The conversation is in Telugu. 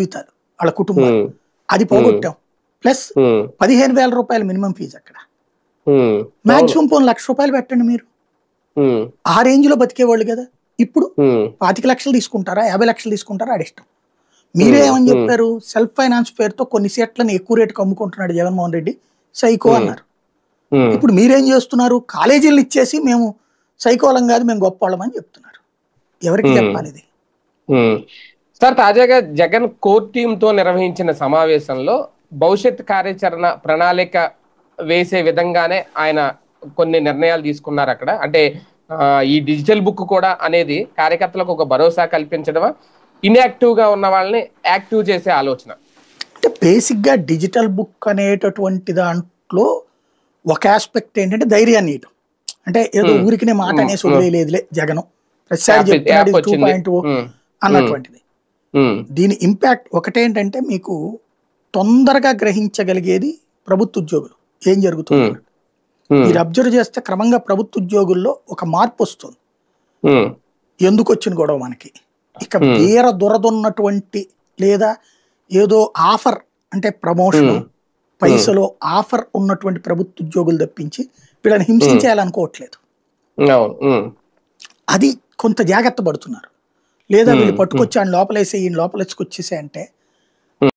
జీవితాలు వాళ్ళ కుటుంబాలు అది పోగొట్టాం. ప్లస్ 15,000 రూపాయలు మినిమం ఫీజు అక్కడ. మాక్సిమం పోనీ ₹1,00,000 పెట్టండి మీరు. ఆ రేంజ్ లో బతికేవాళ్ళు కదా. ఇప్పుడు 25 లక్షలు తీసుకుంటారా 50 లక్షలు తీసుకుంటారా ఆడిష్టం. మీరేమని చెప్పారు? సెల్ఫ్ ఫైనాన్స్ పేరుతో కొన్ని సీట్లను ఎక్కువ రేటుకు అమ్ముకుంటున్నాడు జగన్మోహన్ రెడ్డి, సైకో అన్నారు. ఇప్పుడు మీరేం చేస్తున్నారు? కాలేజీలు ఇచ్చేసి మేము సైకోలం కాదు మేము గొప్పవాళ్ళం అని చెప్తున్నారు. ఎవరికి చెప్పాలి ఇది? సార్, తాజాగా జగన్ కోర్ టీమ్ తో నిర్వహించిన సమావేశంలో భవిష్యత్ కార్యాచరణ ప్రణాళిక వేసే విధంగానే ఆయన కొన్ని నిర్ణయాలు తీసుకున్నారు అక్కడ. అంటే ఈ డిజిటల్ బుక్ కూడా అనేది కార్యకర్తలకు ఒక భరోసా కల్పించడమా, ఇన్యాక్టివ్ గా ఉన్న వాళ్ళని యాక్టివ్ చేసే ఆలోచన? అంటే బేసిక్ గా డిజిటల్ బుక్ అనేటటువంటి దాంట్లో ఒక ఆస్పెక్ట్ ఏంటంటే ధైర్యాన్ని ఇవ్వడం. అంటే ఏదో ఊరికినే మాట అనేసి వదిలేదులే జగన్ ప్రతిసారి చెప్తున్నాడు 2.0 అన్నటువంటిది. దీని ఇంపాక్ట్ ఒకటేంటంటే మీకు తొందరగా గ్రహించగలిగేది ప్రభుత్వ ఉద్యోగులు ఏం జరుగుతుంది. మీరు అబ్జర్వ్ చేస్తే క్రమంగా ప్రభుత్వ ఉద్యోగుల్లో ఒక మార్పు వస్తుంది. ఎందుకు వచ్చిన గొడవ మనకి ఇక వేర దురదున్నటువంటి లేదా ఏదో ఆఫర్ అంటే ప్రమోషన్ పైసలో ఆఫర్ ఉన్నటువంటి ప్రభుత్వ ఉద్యోగులు తప్పించి వీళ్ళని హింసించేయాలనుకోవట్లేదు. అది కొంత జాగ్రత్త పడుతున్నారు. లేదా వీళ్ళు పట్టుకొచ్చి ఆయన లోపలేసి ఈయన లోపలేసుకొచ్చేసే అంటే